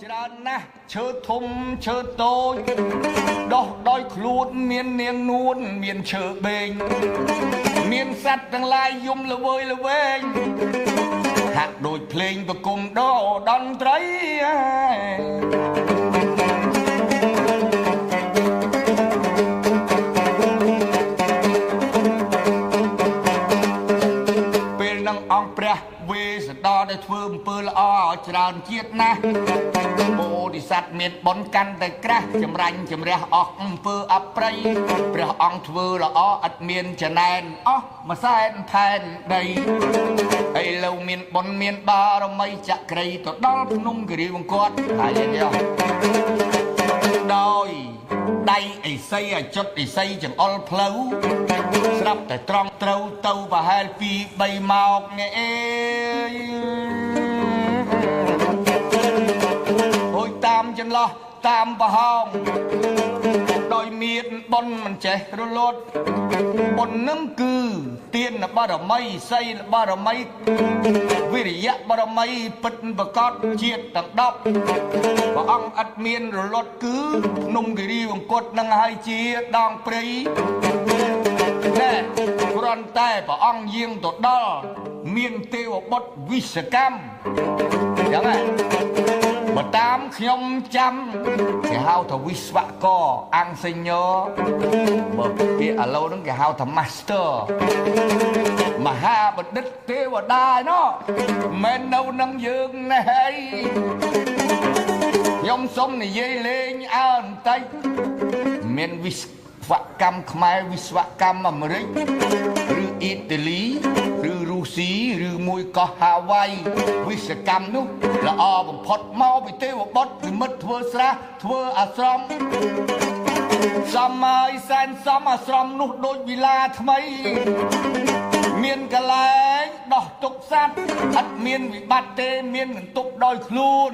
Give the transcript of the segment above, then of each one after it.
ច្រើនណាស់ឈើធំឈើតូចដោះដោយខ្លួនមាននាងនួនមានឈើបេងមានសត្វទាំងឡាយយំល្វើយល្វែងហាក់ដូចភ្លេងប្រគំដោតន្ត្រីពេលនឹងអង្គព្រះវេស្សន្តរដែលធ្វើអំពើល្អច្រើនជាតិណាស់បូធិសត្វមានបុណ្យកាន់តែក្រាស់ចម្រាញ់ចម្រះអស់អំពើអប្រិយព្រះអង្គធ្វើល្អឥតមានចំណែនអស់មួយសែនផែនដីឥឡូវមានបុណ្យមានបារមីចក្រីទៅដល់ភ្នំគិរីវង្គតហើយនេះដោយដៃអិសីអចុតអិសីចង្អុលផ្លូវស្រាប់តែត្រង់ត្រូវទៅប្រហែល2 3ម៉ោងនេះអេអូយតាមចន្លោះតាមប្រហោងដោយមានបុណ្យមិនចេះរលត់បុណ្យនឹងគឺទានបារមីសីលបារមីវិរិយៈបារមីពិតប្រកបជាតិទាំង10ព្រះអង្គអត់មានរលត់គឺភ្នំគិរីវង្គតនឹងហើយជាដងព្រៃតែគ្រាន់តែព្រះអង្គយាងទៅដល់មានទេវបុត្រវិស្វកម្មចឹងហើយបើតាមខ្ញុំចាំគេហៅថាវិស្វករអង្គសេញ័របើពាក្យឥឡូវហ្នឹងគេហៅថា Master មហាបណ្ឌិតទេវតាឯណោះមិននៅនឹងយើងនេះអីខ្ញុំសុំនិយាយលេងអើបន្តិចមានវិស្វកម្មខ្មែរវិស្វកម្មអាមេរិកឬអ៊ីតាលីឬរុស្ស៊ីឬមួយកោះហាវ៉ៃវិស្វកម្មនោះល្អបំផុតមកពីទេវបុត្រនិមិត្តធ្វើស្រះធ្វើអាស្រមសម័យសែនសមអាស្រមនោះដូចវិឡាថ្មីមានកន្លែងដោះទុកសត្វអត់មានវិបត្តិទេមានបន្ទប់ដោយខ្លួន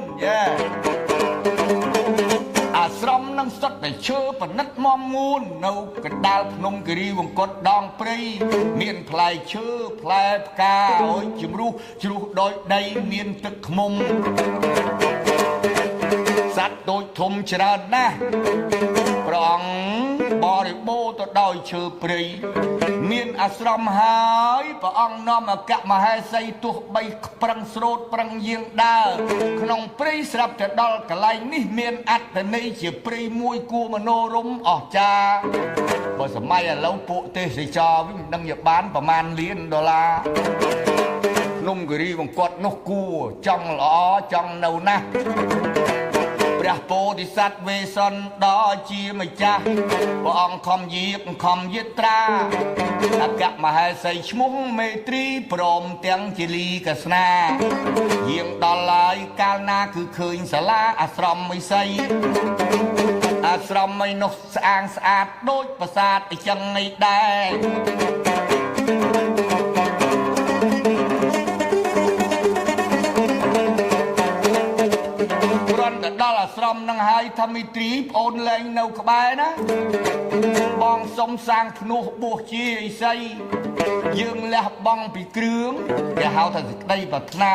អាស្រមនឹងសុទ្ធតែឈើប៉និតមមងួននៅកណ្ដាលភ្នំគិរីវង្គតដងព្រៃមានផ្លែឈើផ្លែផ្កាអើយជំរុះជ្រុះដោយដីមានទឹកខ្មុំសត្វដូចធំច្រើនណាស់ព្រះអង្គបរិបូរទៅដោយឈើព្រៃមានអាស្រមហើយព្រះអង្គនាំអគ្គមហេសីទោះបីប្រឹងស្រោតប្រឹងយាងដើរក្នុងព្រៃស្រាប់តែដល់កន្លែងនេះមានអត្តន័យជាព្រៃមួយគួរមនោរម្យអស្ចារ្យបើសម័យឥឡូវពួកទេសចរវិញមិនដឹងជាបានប្រមាណលានដុល្លារភ្នំគិរីវង្គតនោះគួរចង់ល្អចង់នៅណាស់ព្រះពោធិសត្វវេស្សន្តរជាម្ចាស់ព្រះអង្គខំយាបខំយត្រាអគ្គមហេសីឈ្មោះមេត្រីព្រមទាំងជាលីកស្នាយាងដល់ឡើយកាលណាគឺឃើញសាលាអាស្រមមិសីអាស្រមមិនោះស្អាងស្អាតដូចប្រាសាទអញ្ចឹងឯដែរដល់អាស្រមនឹងហើយថាមីត្រីប្អូនលែងនៅក្បែរណាបងសុំសាងភ្នោះបួសជាឥសីយើងលះបង់ពីគ្រឿងគេហៅថាសេចក្តីប្រាថ្នា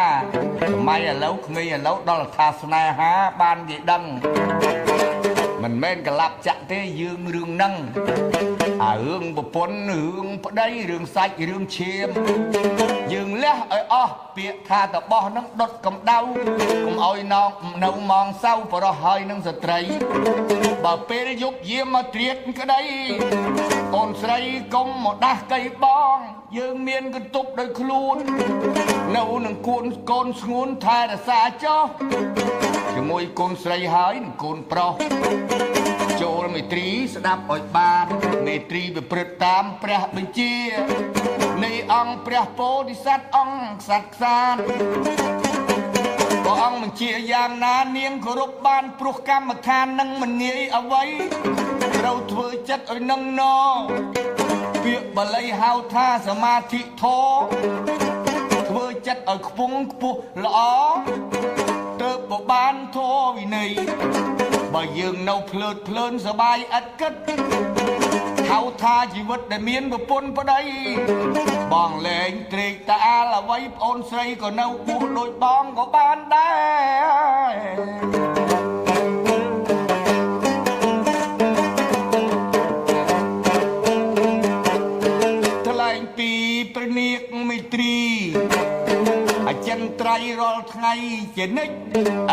សម័យឥឡូវក្មេងឥឡូវដល់ថាស្នេហាបានគេដឹងមិនមែនកលាប់ចាក់ទេយើងរឿងហ្នឹងអារឿងប្រពន្ធរឿងប្តីរឿងសាច់រឿងឈាមយើងលះឲ្យអស់ពាក្យថាតបោះហ្នឹងដុតកម្ដៅកុំឲ្យណងនៅម៉ងសៅបរោះហើយនឹងស្ត្រីបើពេលយប់យាមមកត្រៀតក្តីអូនស្រីកុំមកដាស់កៃបងយើងមានកន្ទប់ដោយខ្លួននៅនឹងគួនកូនស្ងួនថែរក្សាចោះជាមួយកូនស្រីហើយនឹងកូនប្រុសចូលមេត្រីស្ដាប់ឲ្យបានមេត្រីប្រព្រឹត្តតាមព្រះបញ្ជានៃអង្គព្រះពោធិសត្វអង្គក្សត្រខ្សានព្រះអង្គបញ្ជាយ៉ាងណានាងគោរពបានព្រោះកម្មដ្ឋាននឹងមិនងាយអ្វីត្រូវធ្វើចិត្តឲ្យនឹងណពាក្យបាលីហៅថាសមាធិធម៌ធ្វើចិត្តឲ្យខ្ពង់ខ្ពស់ល្អទើបបានធម៌វិន័យបើយើងនៅភ្លើតភ្លើនសបាយឥតគិតហៅថាជីវិតដែលមានប្រពន្ធប្តីបងលែងត្រេកតាលអ្វីប្អូនស្រីក៏នៅបួសដូចបងក៏បានដែរ ថ្ងៃជានិច្ច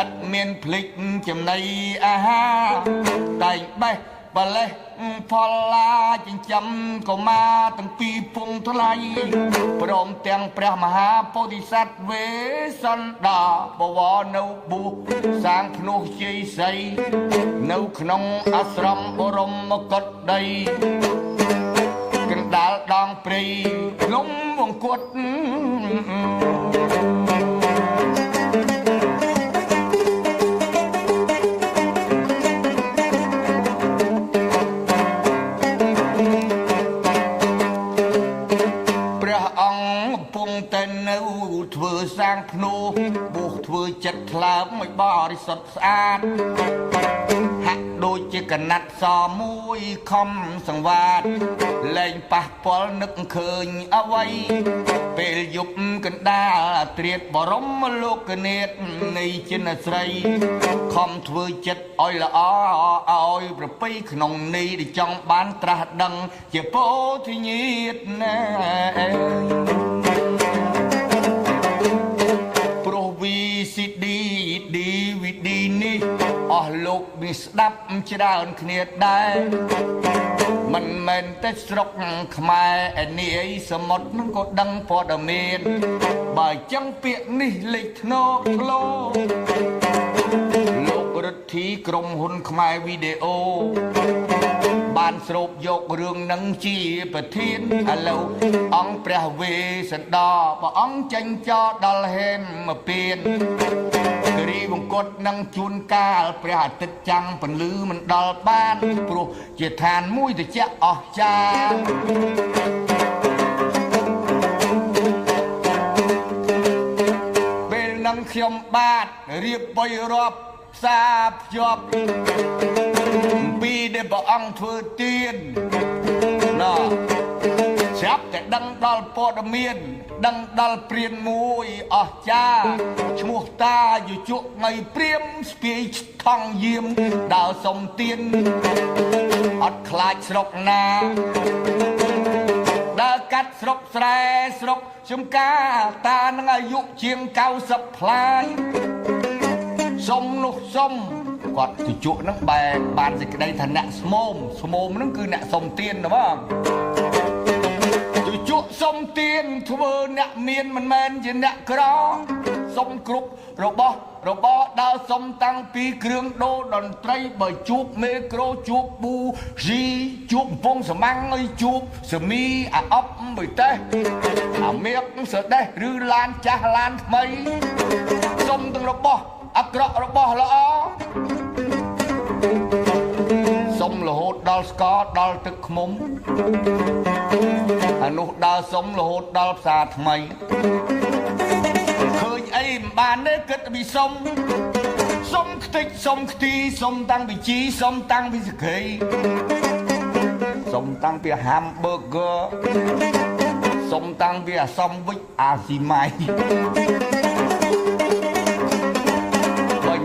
ឥតមានភ្លេចចំណីអាហារតែបេះបលេះផលឡាចិញ្ចឹមកុមារទាំងពីរពងថ្លៃព្រមទាំងព្រះមហាពោធិសត្វវេសន្តាបវរនៅបួសសាងភ្នោះជ័យសីនៅក្នុងអាស្រមបរមកុដដីកណ្ដាលដងព្រៃលំវង្គត់ធ្វើសាងភ្នោះបួសធ្វើចិត្តថ្លើមឲ្យបរិសុទ្ធស្អាតហាក់ដូចជាកណាត់សមួយខំសង្វាតលែងប៉ះពាល់នឹកឃើញអ្វីពេលយប់កណ្ដាលត្រៀតបរមលោកនេតនៃចិនស្រីខំធ្វើចិត្តឲ្យល្អឲ្យប្រពៃក្នុងនេះដែលចង់បានត្រាស់ដឹងជាពោធិញាតណាCD DVD នេះអស់លោកមានស្ដាប់ច្រើនគ្នាដែរមិនមែនតែស្រុកខ្មែរឯនេះអីសមុទ្រនឹងក៏ដឹងព័ត៌មានបើចឹងពាក្យនេះលេចធ្នោធ្លោលោករដ្ឋាភិបាលក្រុមហ៊ុនខ្មែរវីដេអូបានស្រូបយករឿងនឹងជាប្រធានឥឡូវអង្គព្រះវេស្សន្តរព្រះអង្គចេញចោលដល់ហេមពៀនគិរីវង្គតនឹងជួនកាលព្រះអាទិត្យចាំងពន្លឺមិនដល់បានព្រោះជាឋានមួយត្រជាក់អស្ចារ្យពេលនឹងខ្ញុំបាទរៀបបយរាប់ផ្សារភ្ជាប់ពីដែលព្រះអង្គធ្វើទានណាចាប់តែដឹងដល់ព័ត៌មានដឹងដល់ព្រានមួយអស្ចារ្យឈ្មោះតាយុជក់នៃព្រាមស្ពាយថងយាមដើរសុំទានអត់ខ្លាចស្រុកណាដើរកាត់ស្រុកស្រែស្រុកចំការតានឹងអាយុជាង90ផ្លាយសុំនោះសុំគាត់ទៅជក់ហ្នឹងបែបបានសេចក្តីថាអ្នកស្មោមហ្នឹងគឺអ្នកសុំទានណាបងទៅជក់សុំទានធ្វើអ្នកមានមិនមែនជាអ្នកក្រសុំគ្រប់របស់ដើរសុំតាំងពីគ្រឿងដូរតន្ត្រីបើជួបមេក្រូជួបប៊ូស៊ីជួបកំពង់សមាំងអីជួបសមីអាអប់បិតេអាមៀកសដេះឬឡានចាស់ឡានថ្មីសុំទាំងរបស់អាក្រក់របស់ល្អសុំរហូតដល់ស្ករដល់ទឹកឃ្មុំអានោះដើរសុំរហូតដល់ផ្សារថ្មីឃើញអីមិនបានទេគិតពីសុំខ្ទេចសុំខ្ទីសុំតាំងពីជីសុំតាំងពីសក្រីសុំតាំងពី hamburger សុំតាំងពីអាសំវិចអាស៊ីម៉ៃ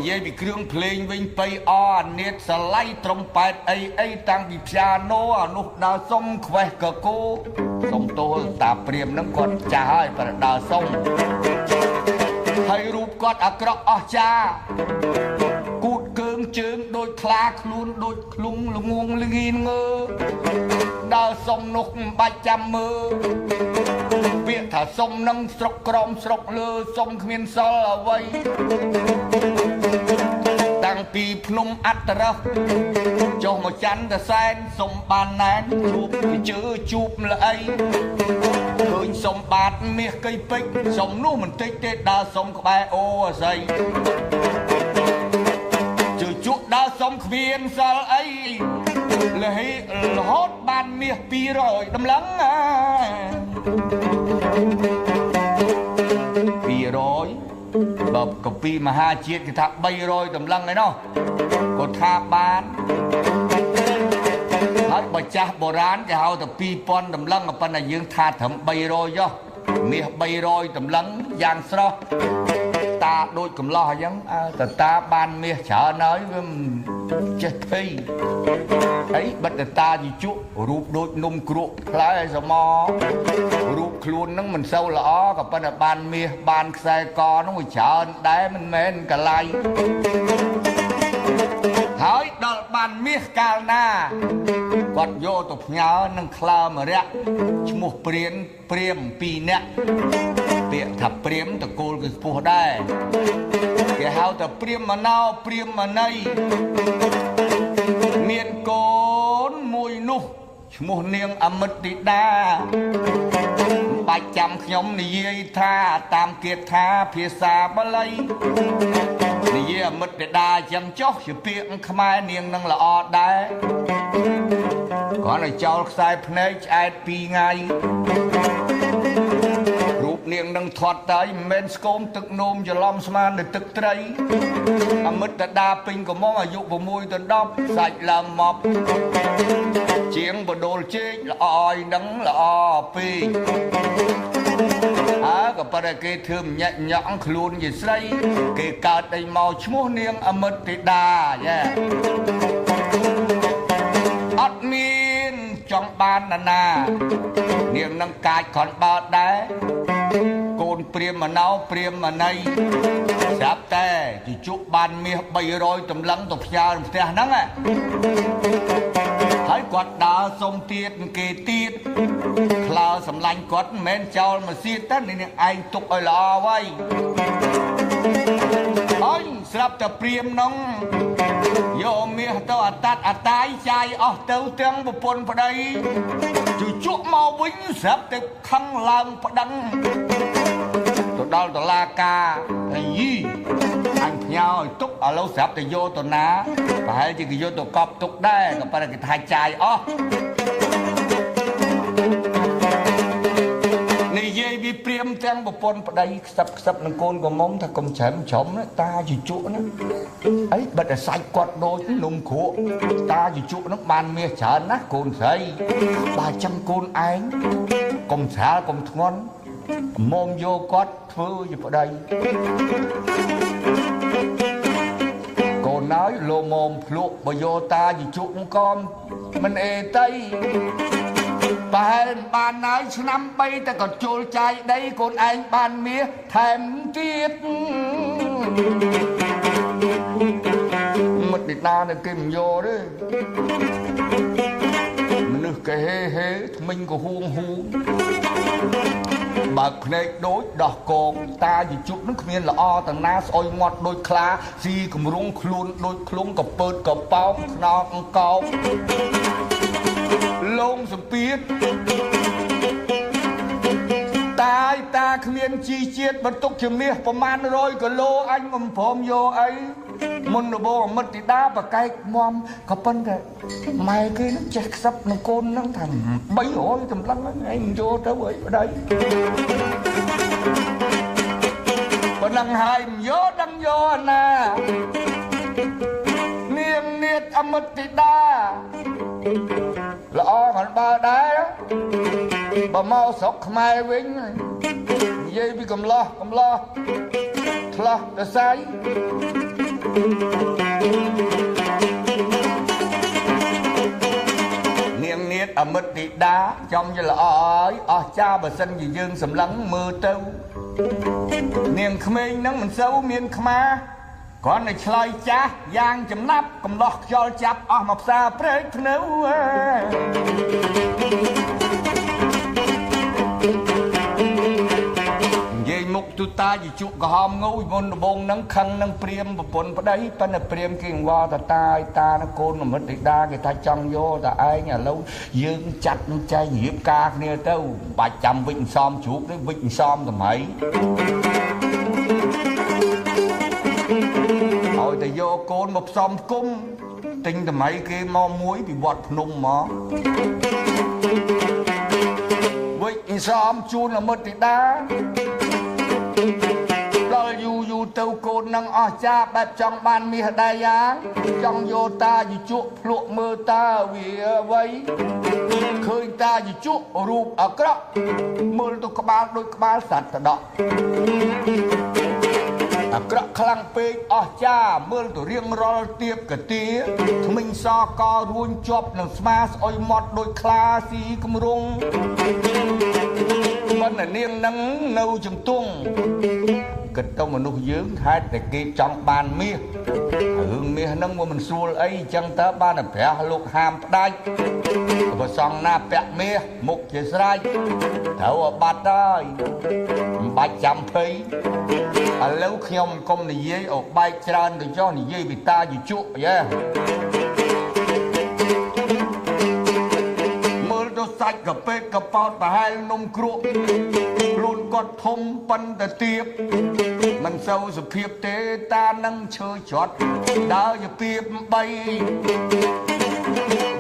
និយាយពីគ្រឿងភ្លេងវិញបៃអអានេតសឡៃត្រំប៉ែតអីតាំងពីព្យ៉ាណូអានោះដើរសុំខ្វេះកកោសុំទោសតាព្រាមហ្នឹងគាត់ចាស់ហើយប្រដើរសុំហើយរូបគាត់អាក្រក់អស្ចារ្យគូតកើងជើងដូចខ្លាខ្លួនដូចឃ្លុងល្ងងល្ងីងើដើរសុំនោះមិនបាច់ចាំមើលពាក្យថាសុំនឹងស្រុកក្រមស្រុកលើសុំគ្មានសល់អ្វីតាំងពីភ្នំអត្តរៈចុះមកច័ន្ទសែនសុំបានណែនជួបជើជួបល្អីឃើញសុំបាតមាសកៃពេជ្រសុំនោះមិនតិចទេដើរសុំក្បែរអូអាស័យជើជក់ដើរសុំគ្មានសល់អីរហូតបានមាស200តម្លឹង200បើកពីមហាជាតិគេថា300តម្លឹងឯណោះក៏ថាបានហើយបើចាស់បុរាណគេហៅថា2000តម្លឹងប៉ុន្តែយើងថាត្រឹម300ចុះមាស300តម្លឹងយ៉ាងស្រស់ ta đôi cầm lo giống ta ban mía chở nói với chết thi ấy bắt ta gì chú rụp đôi nôm cruộc lái sao mò rụp luôn nó mình sâu lõ gặp ban mía ban xe con nó ngồi chở đá mình men cả lại hỏi đợt ban mía cao na còn vô tục nhớ nâng khla mà rẽ một priêm pi nè tiện thập priêm ta cô cái phù đây cái hao ta priêm mà nào priêm mà nay miền cốn mùi nu một niềng âm mật đi đa bạch chăm nhóm này dây tha tam kiệt tha phía xa ba lấy này dây âm mật đi đa chẳng chóc chỉ tiện khai niềng năng là ọ đá có này cháu sai phê ai pi ngay rụp niềng năng thoát tới men scom tức nôm cho lom sman để tức tray âm mật đi đa pin của mong ở dụng của môi tuần đốc sạch làm mọc chiếng bờ đồi chết là oi nắng là o pi gặp bà cái thơm nhẹ nhõng luôn gì xây cái cả đầy màu chúa niềng âm mật thì đà ớt miên trong ban nà niềng nâng cài còn bao đá côn priêm mà nấu priêm mà nay sắp tè chỉ chụp ban mía bay rồi tầm lắng tục xa tè nắng hãy quạt đá sông tiết kê tiết là sầm lạnh quạt men trao mà xiết tất nên anh tục ở lò vậy anh sắp tập priêm nông vô mía tao tát tái chai tao tiếng một phần vào đây chú chuột màu bính sắp tập khăn làm vào đăng tụi đâu tụi la ca thầy gì anh nhau túc ở lâu sắp thì vô tụi ná và hay chỉ vô tụi cọp túc đây còn phải là cái thai chai này dây bị priêm tiếng một phần vào đây sắp là côn của mông ta cùng chém chóm ta chỉ chỗ nó ấy bật là sạch quạt đôi nung khổ ta chỉ chỗ nó ban mía chả nát côn xây 300 côn anh cùng xả cùng ngon mồm vô quát thưa gì vào đây còn nói lô mồm lụa bà vô ta gì chỗ con mình ê tây bạn nói năm bay ta còn trôi chạy đây còn anh ban mía thèm tiết mất đi ta này kìm vô đấy mình được cái hê mình có huông bậc này đối đỏ con ta gì chút nó không là o tầng na soi ngọt đôi khla gì cũng rung luôn đôi khung cặp bớt cặp bao nó cao lông sầm piết ta không chi chiết bật tục chừng niaประมาณ100 kg anh ngầm phom vô ấy môn đồ bò mất thì đá và cây mom có phân thế mày cái nó chẹt sắp nó côn nó thành bấy hỏi tầm lăng anh vô tới vậy ở đây và năng hai gió đăng vô nè niềm niết âm mất thì đá là o hẳn ba đá đó bà mau sọc mai vĩnh dây bị cầm lo để say niềm niết ở mất thì đá trong như là ơi cha bà sân gì dương sầm lắng mưa tâu niềm khmênh nắng mình xấu miền khma con này chơi cha giang chấm nắp cầm lo cho chắp mọc xa prey nấu dây mục tụi ta gì chụp có hòm ngôi môn bông nắng khăn nắng priêm và bồn vào đấy ta là priêm kinh qua ta nó côn mà mất đi đa cái ta trong vô ta ai nhà lâu dương chặt chay hiệp ca kia tao 300 vịnh xóm chuột đấy vịnh xóm tầm mấy hồi ta vô côn một xóm cung tinh tầm mấy kia mo muối bị bọt nung mà vịnh xóm chuột là mất đi đa rồi dù tàu côn năng cha bẹp trong ban mi đại giang trong vô ta gì chuột lụa mơ ta vì vậy khơi ta gì chuột rụp ở cái đó mơ tôi có ba đôi ba sạch ở đó អាក្រក់ខ្លាំងពេកអស់ចាមើលទៅរៀងរាល់ទៀបកាទាថ្មិញសករួញជាប់នឹងស្មាស្អុយមាត់ដូចខ្លាស៊ីគម្រងមិននាងនឹងនៅជំទង់គិតទៅមនុស្សយើងហេតុតែគេចង់បានមាសរឿងមាសហ្នឹងមិនស្រួលអីចឹងតើបានតែព្រះលោកហាមផ្ដាច់ប្រសងណាពាក់មាសមុខជាស្រេចត្រូវបាត់ហើយមិនបាច់ចាំភ័យឥឡូវខ្ញុំកុំនិយាយអបែកច្រើនទៅចុះនិយាយពីតាយជក់យ៉ែមើលទៅសាច់កពេកកប៉ោតប្រហែលនំគ្រក់ខ្លួនគាត់ធំប៉ុន្តែទៀបមិនសូវសុភាពទេតានឹងឈើច្រត់ដើរជាពីប3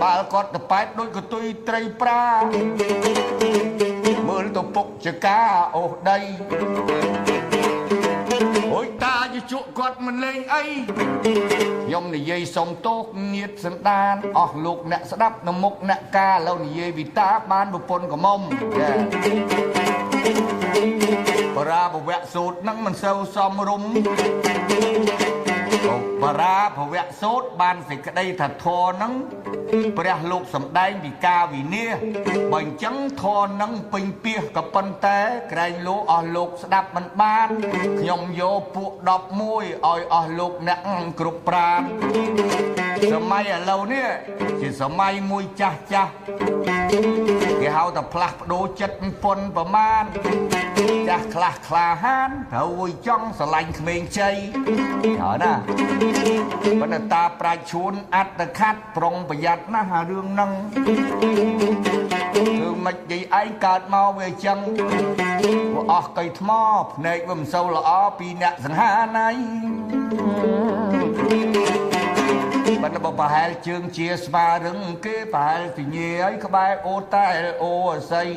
បាល់គាត់ទៅប៉ែតដូចកតុយត្រីប្រាមើលទៅពុកចកាអូសដីអូយតាជាជក់គាត់មិនលេងអីខ្ញុំនិយាយសុំទោសញាតសន្តានអស់លោកអ្នកស្ដាប់នៅមុខអ្នកការឥឡូវនិយាយវិតាបានប្រពន្ធកមុំចាបរាភវៈសូត្រនឹងមិនសូវសមរម្យបរាភវៈសូត្របានសេចក្តីថាធរនឹងព្រះលោកសម្ដែងពីការវិនាសបើអញ្ចឹងធរនឹងពេញពាសក៏ប៉ុន្តែក្រែងលោកអស់លោកស្ដាប់មិនបានខ្ញុំយកពួក11ឲ្យអស់លោកអ្នកគ្រប់ប្រាណសម័យឥឡូវនេះជាសម័យមួយចាស់ចាស់គេហៅថាផ្លាស់ប្ដូរចិត្តពន់ប្រមាណចាស់ខ្លះក្លាហានត្រូវចង់ស្រឡាញ់ក្មេងជ័យហើយណាប៉ុន្តែតាប្រាជ្ញឈួនអត្តខាត់ប្រុងប្រយ័ត្នណាស់អារឿងហ្នឹងគឺមិននិយាយឯងកើតមកវាអញ្ចឹងព្រោះអស់កៃថ្មភ្នែកវាមិនសូវល្អពីអ្នកសង្ហាណៃប៉ុន្តែប្រហែលជើងជាស្មារឹងគេប្រហែលពីញេឲ្យក្បែរអូតែអូអស័យ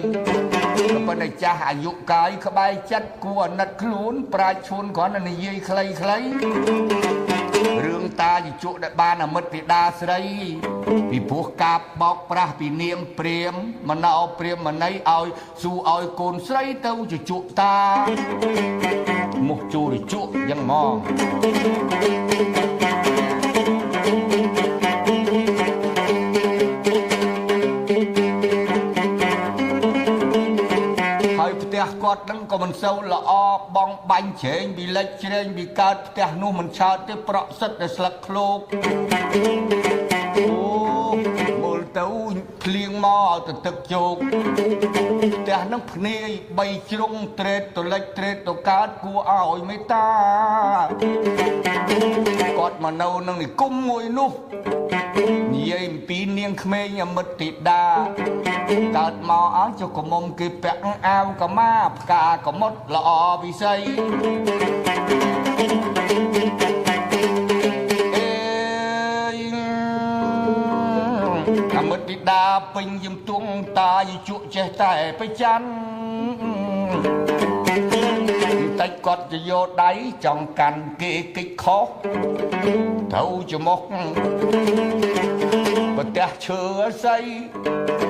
ប៉ុន្តែចាស់អាយុកាយក្បែរចិត្តគួរអាណិតខ្លួនប្រាជ្ញឈួនគ្រាន់តែនិយាយខ្លីរឿងតាជាជក់ដែលបានអមិតពីដាស្រីពីព្រោះការបោកប្រាស់ពីនាមព្រាមមណោព្រាមមណីឲ្យស៊ូឲ្យកូនស្រីទៅជាជក់តាមុខជួរជក់យ៉ាងហ្មងគាត់នឹងក៏មិនសូវល្អបងបាញ់ជ្រែងពីលិចជ្រែងពីកើតផ្ទះនោះមិនឆើតទេប្រក់សិតតែស្លឹកឃ្លោកអូមើលទៅភ្លៀងមកឲ្យទៅទឹកជោកផ្ទះនឹងភ្នាយ3ជ្រុងត្រេតទៅលិចត្រេតទៅកើតគួរឲ្យមេត្តាគាត់មកនៅនឹងនិគមមួយនោះនិយាយអំពីនាងក្មេងអមិតធីតាកើតមកឲ្យចុះកមុំគេពាក់អាវកម៉ាផ្កាកមុតល្អវិស័យអមិតធីតាពេញយំទួងតាយជក់ចេះតែប្រច័ណ្ឌតែគាត់ទៅយកដៃចង់កាន់គេគិចខុសត្រូវច្រមុះប្រទះឈើអស័យ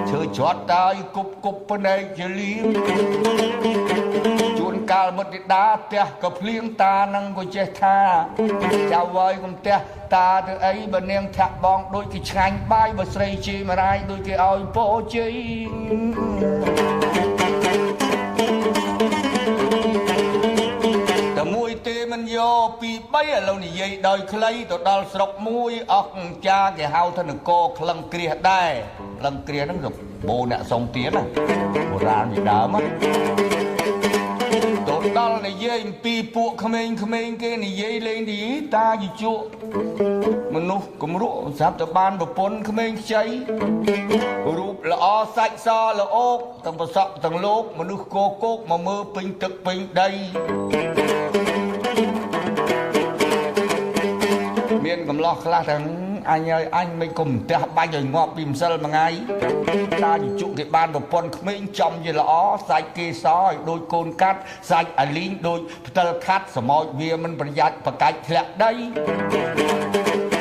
ឈើច្រត់តែគប់ភ្នែកជាលៀងជួនកាលមិត្តដាផ្ទះក៏ភ្លៀងតានឹងក៏ចេះថាចៅហើយកុំផ្ទះតាទៅអីបើនាងធាក់បងដូចគេឆ្ងាញ់បាយបើស្រីជេរមរាយដូចគេឲ្យពោជ័យទេមិនយកពី3ឥឡូវនិយាយដោយខ្លីទៅដល់ស្រុកមួយអស់ចាគេហៅថានគរក្លឹងគ្រាសដែរក្លឹងគ្រាសហ្នឹងក៏បូអ្នកសុំទៀតណាបុរាណពីដើមទៅដល់និយាយអំពីពួកក្មេងគេនិយាយលេងទីតាយជក់មនុស្សគំរក់ស្រាប់តែបានប្រពន្ធក្មេងខ្ចីរូបល្អសាច់សល្អោកទាំងប្រសក់ទាំងលោកមនុស្សគោកមកមើលពេញទឹកពេញដីមានកំឡោះខ្លះទាំងអញឲ្យអញមិនគុំផ្ទះបាច់ឲ្យងាប់ពីម្សិលមួយថ្ងៃតាជជុគេបានប្រពន្ធក្មេងចំជាល្អសាច់គេសឲ្យដូចកូនកាត់សាច់អាលីងដូចផ្ទិលខាត់សមោចវាមិនប្រយ័ត្នប្រកាច់ធ្លាក់ដី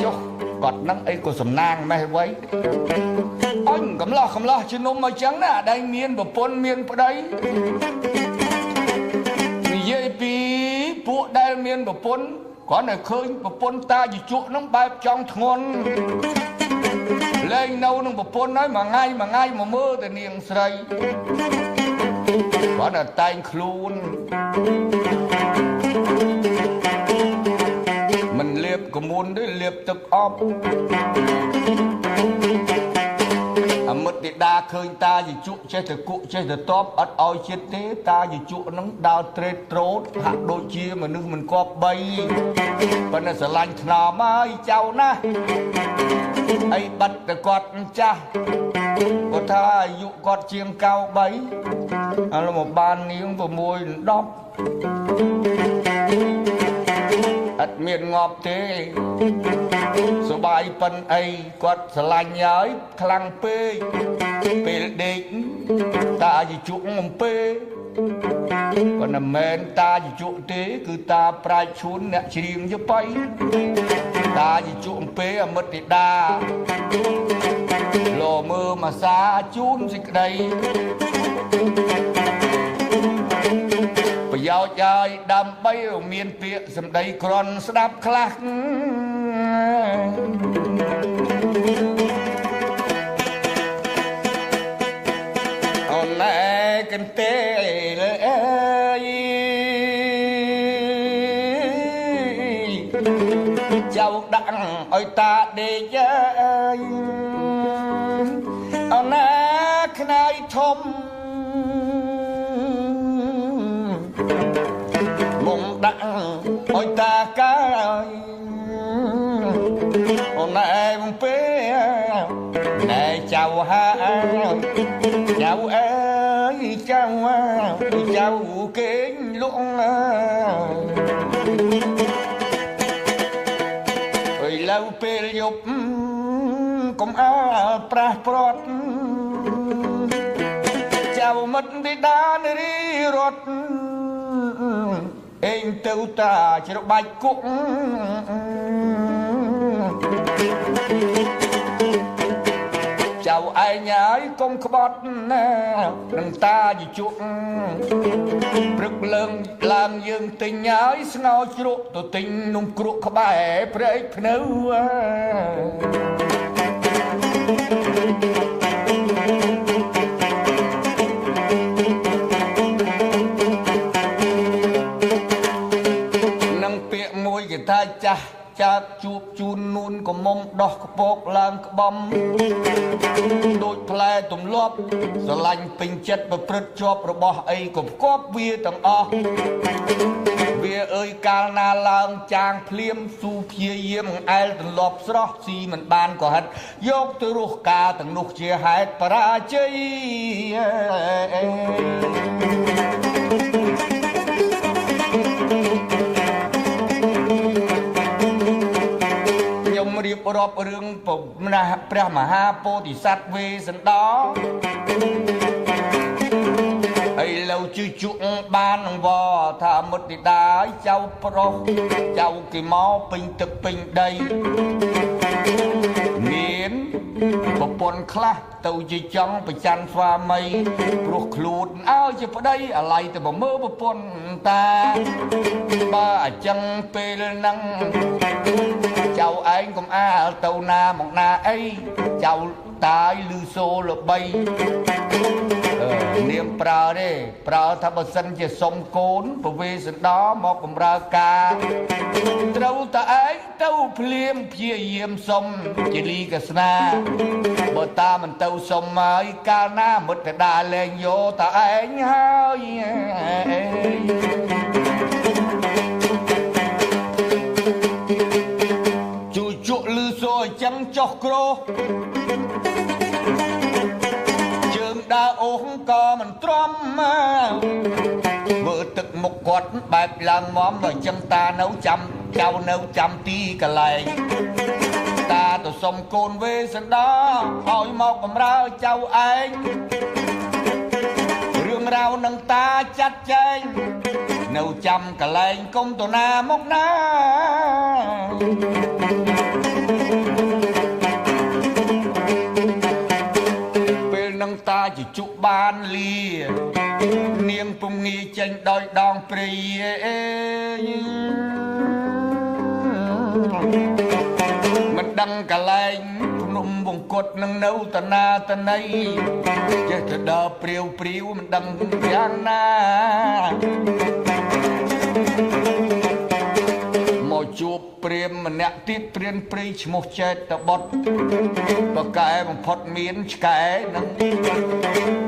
ចុះគាត់នឹងអីក៏សំណាងម៉េះអ្វីអញកំឡោះជំនុំមកចឹងណាដែលមានប្រពន្ធមានប្តីនិយាយពី ពួកដែលមានប្រពន្ធគ្រាន់តែឃើញប្រពន្ធតាជាជក់នឹងបែបចង់ធ្ងន់លែងនៅនឹងប្រពន្ធហើយមួយថ្ងៃមកមើលតែនាងស្រីគ្រាន់តែតែងខ្លួនមិនលាបកមុនទេលាបទឹកអប់អមិតដាឃើញតាជាជក់ចេះតែគក់ចេះតែតបអត់ឲ្យចិត្តទេតាជាជក់នឹងដើរត្រេតត្រោតហាក់ដូចជាមនុស្សមិនគប្បីប៉ុន្តែស្រឡាញ់ថ្នមហើយចៅណាស់អីបាត់តែគាត់ចាស់គាត់ថាអាយុគាត់ជាង93ឥឡូវមកបាននាង6 10អត់មានងាប់ទេសុបាយប៉ុនអីគាត់ស្រឡាញ់ហើយខ្លាំងពេកពេលដេកតាជាជក់អំពេគាត់មិនមែនតាជាជក់ទេគឺតាប្រាជ្ញឈួនអ្នកច្រៀងយបៃតាជាជក់អំពេអមិតទេដាលោមើលមកសាជូនសេចក្តីប្រយោជន៍ឲ្យដើម្បីមានពាក្យសម្ដីក្រន់ស្ដាប់ខ្លះអូនណែកន្ទេលអើយចៅដាក់ឲ្យតាដេកអើយអូនណែខ្នាយធំមុំដាក់ឲ្យតាកាយអូនឯងពេណែចៅហាចៅអើយចៅគេងលក់អើយឡៅពេលយប់កុំអើប្រាស់ព្រាត់ចៅមិត្តបិតានារីរត់អេងទៅតាច្របាច់គុកចៅឯងហើយកុំក្បត់ណានឹងតាជាជក់ព្រឹកឡើងយើងទិញហើយស្ងោជ្រក់ទៅទិញនំគ្រក់ក្បែរព្រែកភ្នៅគេថាចាស់ចាបជួបជូននួនកមុំដោះកពកឡើងក្បំដូចផ្លែទម្លាប់ស្រឡាញ់ពេញចិត្តប្រព្រឹត្តជាប់របស់អីក៏ផ្គប់វាទាំងអស់វាអើយកាលណាឡើងចាងភ្លៀមស៊ូព្យាយាមអែលទម្លាប់ស្រស់ស៊ីមិនបានក៏ហិតយកទៅរស់កាទាំងនោះជាហេតុបរាជ័យរៀបរាប់រឿងព្រះមហាពោធិសត្វវេស្សន្តរឥឡូវជឿជក់បានវថាមុតទីដាយចៅប្រុសចៅគេមកពេញទឹកពេញដីមានប្រពន្ធខ្លះទៅជាចង់ប្រច័នស្វាមីព្រោះខ្លួនឲ្យជាប្តីអាឡ័យទៅមើលប្រពន្ធតាបើអញ្ចឹងពេលហ្នឹងចៅឯងកុំអាលទៅណាមកណាអីចៅតាយលឺសូល្បីនាងប្រើទេប្រើថាបើសិនជាសុំកូនប្រវេសន្តរមកបម្រើការត្រូវតាឯងទៅភ្លាមព្យាយាមសុំជាលីកស្នាបើតាមិនទៅសុំហើយកាលណាមុតតែដាលែងយកតាឯងហើយជក់លឺសូអញ្ចឹងចុះក្រោះជើងដើរអូសក៏មិនទ្រាំមើលទឹកមុខគាត់បែបឡើងមមដល់អញ្ចឹងតានៅចាំចៅនៅចាំទីកន្លែងតាទៅសុំកូនវេស្សន្តរឲ្យមកបម្រើចៅឯងរឿងរ៉ាវនឹងតាចាត់ចែងនៅចាំកន្លែងកុំទៅណាមកណាពេលនឹងតាជាជក់បានលានា នាងពុំងាយចេញដោយដងព្រីមិនដឹងកលែងភ្នំវង្គត់នឹងនៅតាណាតណីចេះតែដើរព្រាវព្រាវមិនដឹងយ៉ាងណាមកជួបព្រាមម្នាក់ទៀតព្រានព្រីឈ្មោះចេតបុត្របកែបំផុតមានឆ្កែនឹង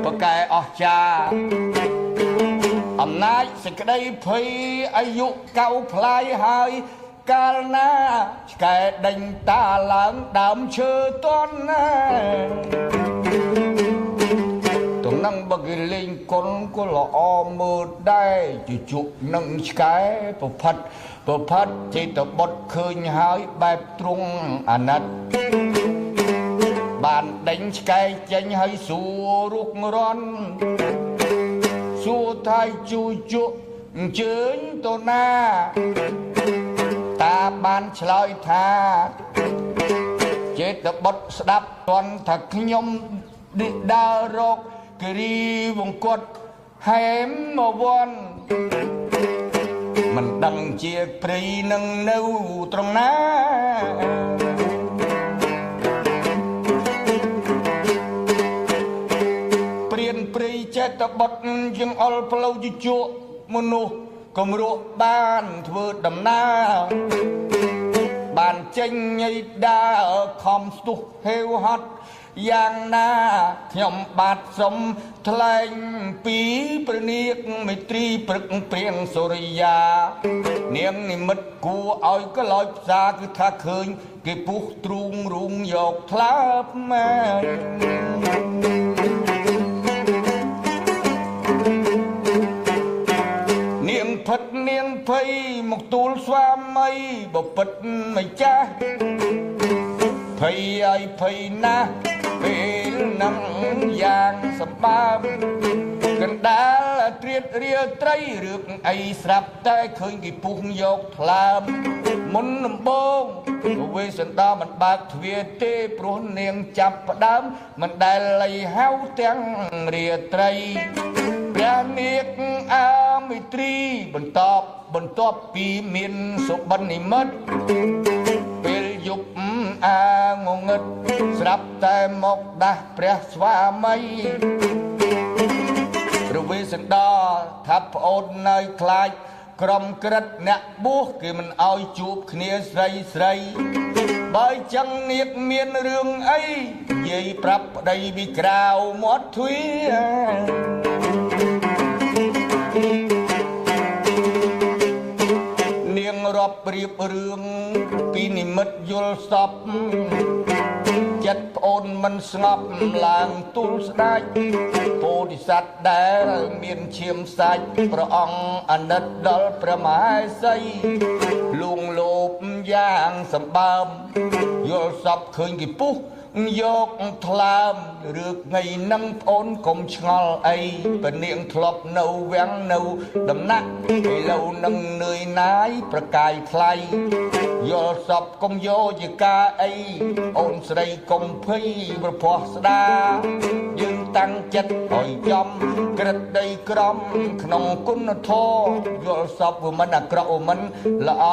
បកែអស្ចារ្យអំណាចសេចក្តីភ័យអាយុកៅផ្លាយហើយកាលណាឆ្កែដេញតាឡើងដើមឈើតន់ណាតំណឹងបកលេងកុនក៏ល្អមើលដែរជជុកនឹងឆ្កែប្រផាត់ចេតបុតឃើញហើយបែបទ្រង់អាណិតបានដេញឆ្កែចេញហើយសួររុករន់សួរថៃជូជក់អញ្ជើញទៅណាតាបានឆ្លើយថាចេតបុតស្ដាប់តន់ថាខ្ញុំដើររកគិរីវង្គត់ហែមមកវ័នមិនដឹងជាព្រីនឹងនៅត្រង់ណាព្រានព្រីចេតបុតយើងអល់ផ្លូវជជក់មនុស្សគំរក់បានធ្វើដំណើរបានចេញញៃដើរខំស្ទុះហេវហត់យ៉ាងណាខ្ញុំបាទសុំថ្លែងពីព្រះនាគមេត្រីព្រឹកព្រៀងសូរិយានាងនិមិត្តគួរឲ្យក្លោចផ្សាគឺថាឃើញគេពុះទ្រូងរូងយកថ្លើបមកនាងផិតនាងភ័យមកទូលស្វាមីបពិតម្ចាស់ភ័យឲ្យភ័យណាស់ពេលនឹងយ៉ាងសម្បើមកណ្ដាលត្រៀតរាត្រីរឿងអីស្រាប់តែឃើញគេពុះយកថ្លើមមុនដំបូងវេសន្តមិនបើកទ្វារទេព្រោះនាងចាប់ផ្ដើមមិនដែលលៃហៅទាំងរាត្រីព្រះនាគអាមិត្រីបន្ទាប់ពីមានសុបិននិមិត្តពេលយប់អាងងឹតស្រាប់តែមកដាស់ព្រះស្វាមីព្រះវេស្សន្តរថាប្អូននៅខ្លាចក្រុមក្រិតអ្នកបួសគេមិនអោយជួបគ្នាស្រីបើចឹងនាគមានរឿងអីនិយាយប្រាប់ប្តីពីក្រៅមាត់ទ្វារនាងរាប់រៀបរឿងពីនិមិត្តយល់សពចិត្តប្អូនមិនស្ងប់ឡើងទូលស្ដេចពោធិសត្វដែលមានឈាមសាច់ព្រះអង្គអាណិតដល់ព្រះមហេសីលួងលោបយ៉ាងសម្បើមយល់សពឃើញគេពុះយកថ្លើមឬថ្ងៃនឹងប្អូនកុំឆ្ងល់អីពនាងធ្លាប់នៅវាំងនៅដំណាក់ឥឡូវនឹងនឿយណាយប្រកាយថ្លៃយល់សពកុំយកជាការអីអូនស្រីកុំភ័យប្រផោះស្ដាយើងតាំងចិត្តឲ្យចំក្រិតដីក្រំក្នុងគុណធម៌យល់សពវាមិនអាក្រក់មិនល្អ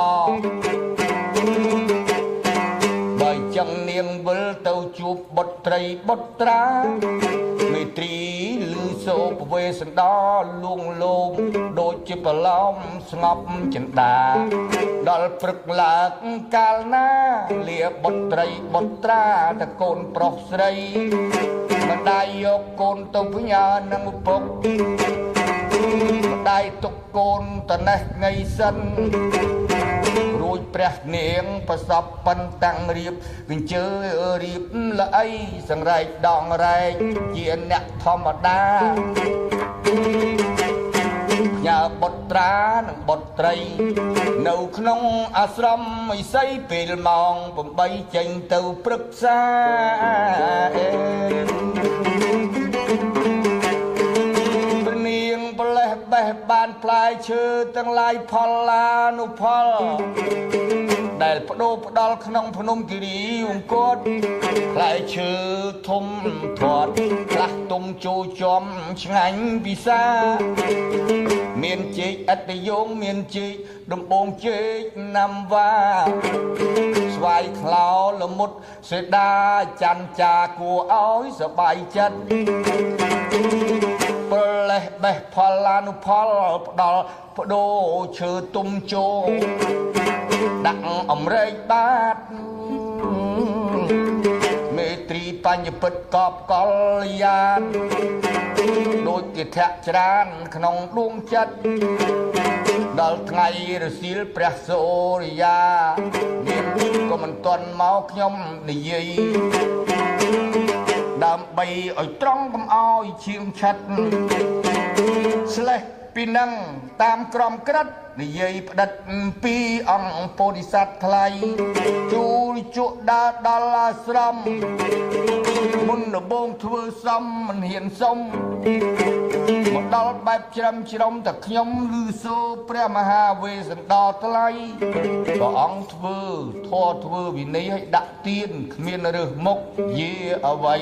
បើចឹងនាងវិលទៅជួបបុត្រីបុត្រាមេត្រីលឺសូពវេសន្តរលួងលោមដូចជាប្រឡំស្ងប់ចិន្តាដល់ព្រឹកឡើងកាលណាលាបុត្រីបុត្រាតកូនប្រុសស្រីម្ដាយយកកូនទៅផ្ញើនឹងឪពុកម្ដាយទុកកូនតណេះថ្ងៃសិនរួចព្រះនាងប្រសពប៉ិនតាំងរៀបកញ្ជើរៀបល្អីសង្រែកដងរែកជាអ្នកធម្មតាញើបុត្រានិងបុត្រីនៅក្នុងអាស្រមឥសីពេលម៉ោង8ចេញទៅព្រឹក្សាបេះបានផ្លែឈើទាំងឡាយផលឡានុផល ដែលបដូរផ្ដាល់ក្នុងភ្នំគិរីវង្គតផ្លែឈើធំធាត់ខ្លះទុំចូលចំឆ្ងាញ់ពិសាមានចេកអត្តយោងមានចេកដំបងចេកណាំវ៉ាស្វាយខ្លោល្មុតសេដាច័ន្ទចាគួរឲ្យសบายចិត្តប្រលេះបេះផលឡានុផលផ្ដល់បដូរឈើទុំចូលដាក់អំរែកបាតមេត្រីបញ្ញពិតកបកលយានដូចជាធាក់ច្រានក្នុងដួងចិត្តដល់ថ្ងៃរសៀលព្រះសូរិយាមានក៏មិនទាន់មកខ្ញុំនិយាយដើម្បីឲ្យត្រង់កុំឲ្យឈៀងឆាត់ស្លេះពីនឹងតាមក្រមក្រិតនិយាយផ្ដិតពីអង្គពោធិសត្វថ្លៃជួលជក់ដើរដល់អាស្រមមុនដំបងធ្វើសមមិនហ៊ានសុំមកដល់បែបច្រំច្រុំតែខ្ញុំឮសូរព្រះមហាវេស្សន្តរថ្លៃព្រះអង្គធ្វើធម៌ធ្វើវិន័យឲ្យដាក់ទៀនគ្មានរើសមុខយាអ្វី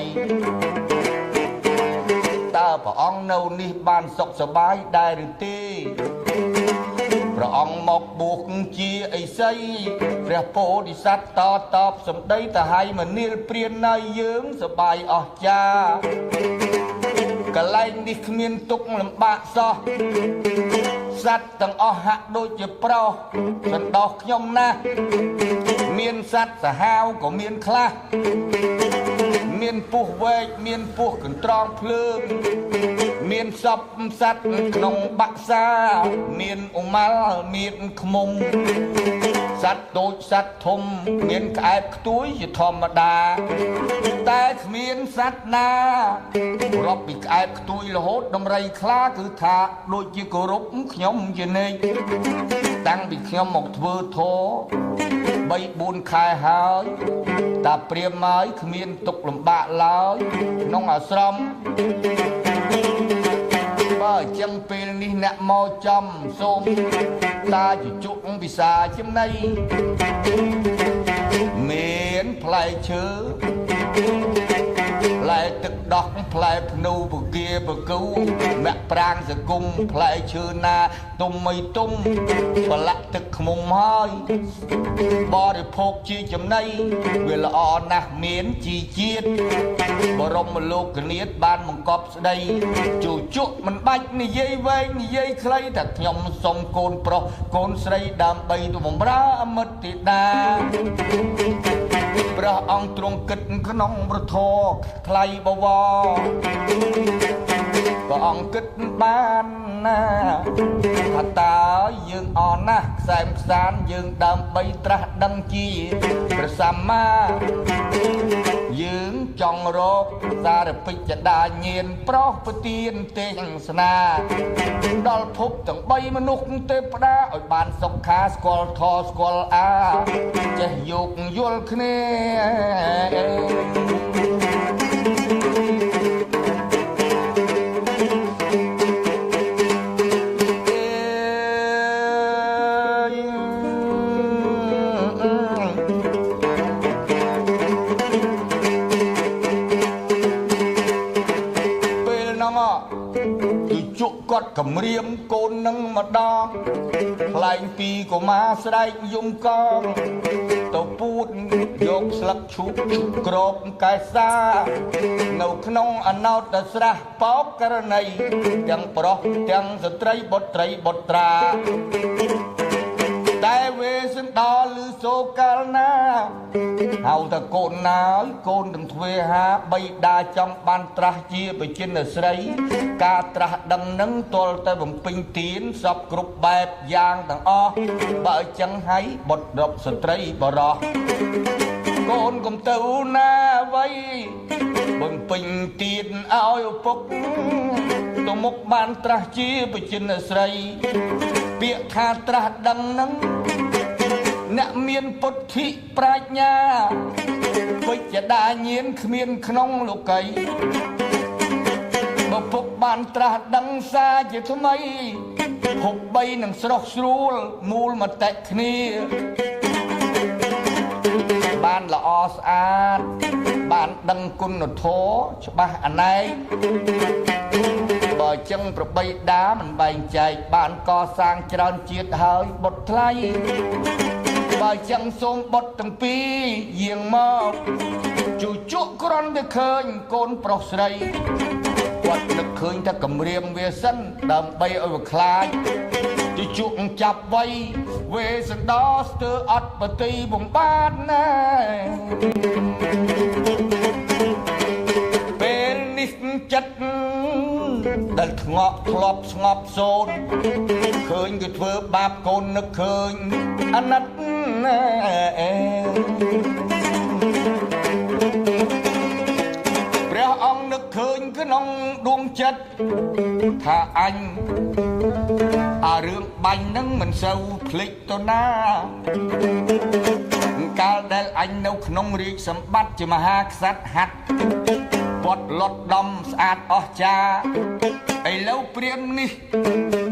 តើព្រះអង្គនៅនេះបានសុខសប្បាយដែរឬទេព្រះអង្គមកបួសជាអីសីព្រះពោធិសត្វតបសម្ដីទៅឲ្យមនាលព្រានណៃយើងសប្បាយអស្ចារ្យកន្លែងនេះគ្មានទុកលំបាកសោះសត្វទាំងអស់ហាក់ដូចជាប្រុសសន្តោសខ្ញុំណាស់មានសត្វសាហាវក៏មានខ្លះមានពោះវែកមានពោះកន្ត្រងភ្លើងមានសពសត្វក្នុងបាក់សាមានឧមាល់មានខ្មុំសត្វតូចសត្វធំមានក្អែបខ្ទួយជាធម្មតាតែគ្មានសត្វណារាប់ពីក្អែបខ្ទួយរហូតដំរីខ្លាគឺថាដូចជាគោរពខ្ញុំជានិច្ចតាំងពីខ្ញុំមកធ្វើធម៌3-4 ខែហើយតាព្រាមហើយគ្មានទុកលំបាកឡើយក្នុងអាស្រមបើអញ្ចឹងពេលនេះអ្នកមកចំសូមតាជជក់ពិសាចំណៃមានផ្លែឈើផ្លែទឹកដោះផ្លែភ្នូពគាបកូមាក់ប្រាងសគុំផ្លែឈើណាទុំមិនទុំប្រឡាក់ទឹកខ្មុំហើយបរិភោគជាចំណីវាល្អណាស់មានជីជាតិបរមលោកនាថបានបង្កប់ស្ដីជូជក់មិនបាច់និយាយវែងនិយាយខ្លីតែខ្ញុំសុំកូនប្រុសកូនស្រីដើម្បីទៅបម្រើអមិតទេតាព្រះអង្គទ្រង់គិតក្នុងប្រធរថ្លៃបវរព្រះអង្គគិតបានណាថាតើយើងអរណាស់ខ្សែមខ្សានយើងដើម្បីត្រាស់ដឹងជាព្រះសម្មាយើងចង់រកសារពេជ្ជដាញាណប្រុសប្រទានទេសនាដល់ភពទាំង3មនុស្សទេព្តាឲ្យបានសុខាស្គាល់ធម៌ស្គាល់អាចេះយោគយល់គ្នាគាត់គម្រាមកូននឹងម្ដងខ្លែងពីកុមារស្រែកយំកងទៅពូតយកស្លឹកឈូកក្របកែសានៅក្នុងអណោតស្រះបោកករណីទាំងប្រុសទាំងស្ត្រីបុត្រីបុត្រាតែវេសិនដល់ឬសូកាលណាហៅថាកូនណាកូននឹងធ្វើហាបីដាចង់បានត្រាស់ជាបជានស្រីការត្រាស់ដឹងនឹងទល់តែបំពេញទានសពគ្រប់បែបយ៉ាងទាំងអស់បើអញ្ចឹងហើយបុត្ររកស្ត្រីបរោះកូនកុំទៅណាអ្វីបំពេញទានឲ្យឪពុកទៅមុខបានត្រាស់ជាបជានស្រីពាក្យថាត្រាស់ដឹងនឹងអ្នកមានពុទ្ធិប្រាជ្ញាវិជ្ជដាញាណគ្មានក្នុងលោកីបើពុកបានត្រាស់ដឹងសារជាថ្មីភព3នឹងស្រស់ស្រួលមូលមតិគ្នា បានល្អស្អាតបានដឹងគុណធម៌ច្បាស់អណែកបើចឹងប្របីដាមិនបែងចែកបានកសាងច្រើនជាតិហើយបុតថ្លៃបើចឹងសូមបុតទាំងពីរយាងមកជួជក់ក្រន់តែឃើញកូនប្រុសស្រីគាត់នឹកឃើញតែគម្រាមវាសិនដើម្បីឲ្យវាខ្លាចជួជក់ចាប់ໄວវេសណ្ដោស្ទើរអត់បតីបំបានណាពេលនេះចិត្តដែលធ្ងក់ធ្លាប់ស្ងប់សូន្យឃើញគេធ្វើបាបកូននឹកឃើញអាណិតព្រះអង្គនឹកឃើញក្នុងដួងចិត្តថាអញអារឿងបាញ់នឹងមិនសូវភ្លេចទៅណាកាលដែលអញនៅក្នុងរាជសម្បត្តិជាមហាក្សត្រហាត់ពត់លត់ដំស្អាតអស្ចារ្យឥឡូវព្រាមនេះ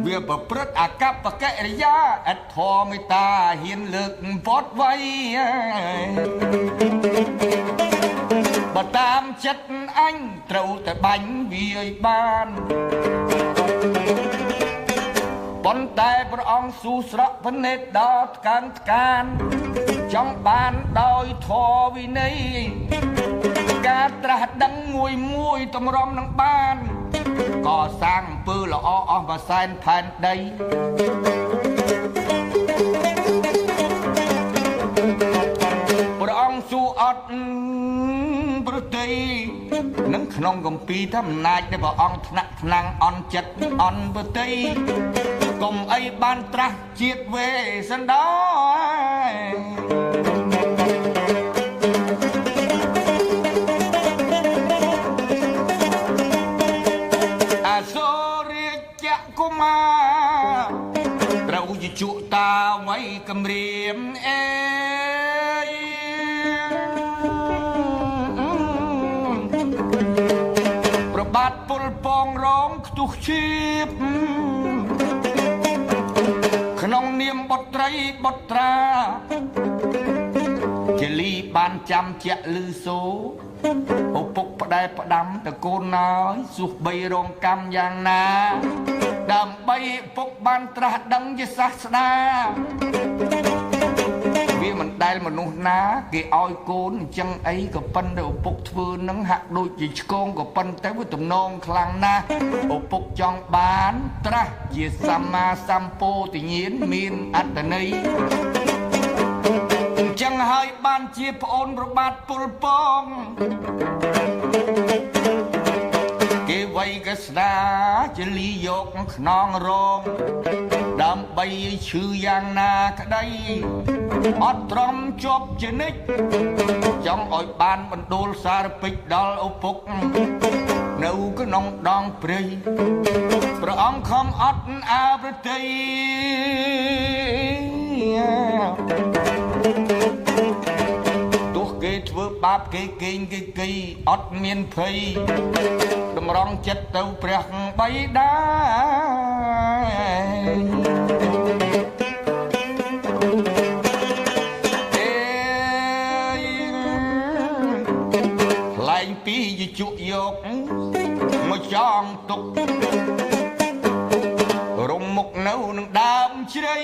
វាប្រព្រឹត្តអកប្បកិរិយាអធម៌មេត្តាហ៊ានលើកវត្តໄວបើតាមចិត្តអញត្រូវតែបាញ់វាឲ្យបានប៉ុន្តែព្រះអង្គស៊ូស្រក់ភ្នែកដល់ថ្កើងថ្កានចង់បានដោយធម៌វិន័យការត្រាស់ដឹងមួយតម្រាំនឹងបានកសាងអំពើល្អអស់មួយសែនផែនដីព្រះអង្គស៊ូអត់ប្រតិនឹងក្នុងគម្ពីរថាអំណាចនៃព្រះអង្គថ្នាក់ថ្នាំងអន់ចិត្តអន់ប្រតិកុំអីបានត្រាស់ជាតិវេសណ្ដោអាសូរាជកុមារត្រូវជាជក់តាໄວគម្រាមអេប្របាទពលពងរងខ្ទុះឈៀបក្នុងនាមបុត្រីបុត្រាជាលីបានចាំជាក់ឮសូឪពុកផ្ដែផ្ដាំតកូនណយសុះបីរងកម្មយ៉ាងណាដើម្បីពុកបានត្រាស់ដឹងជាសាស្តាវាមិនដែលមនុស្សណាគេឲ្យកូនអញ្ចឹងអីក៏ប៉ុន្តែឪពុកធ្វើនឹងហាក់ដូចជាឆ្កងក៏ប៉ុន្តែវាទំនងខ្លាំងណាស់ឪពុកចង់បានត្រាស់ជាសម្មាសម្ពោធិញ្ញាណមានអត្តន័យអញ្ចឹងហើយបានជាប្អូនប្របាទពលពងគេវ័យកស្ដាជាលីយកខ្នងរងដើម្បីឈឺយ៉ាងណាក្តីអត់ទ្រាំជាប់ជានិច្ចចង់ឲ្យបានបណ្ដួលសារពេចដល់ឪពុកនៅក្នុងដងព្រៃព្រះអង្គខំអត់អាប្រតិទោះគេធ្វើបាបគេកេងគេគីអត់មានភ័យតម្រង់ចិត្តទៅព្រះបិតាពីយជក់យកមកចងទុករំមុខនៅនឹងដើមជ្រៃ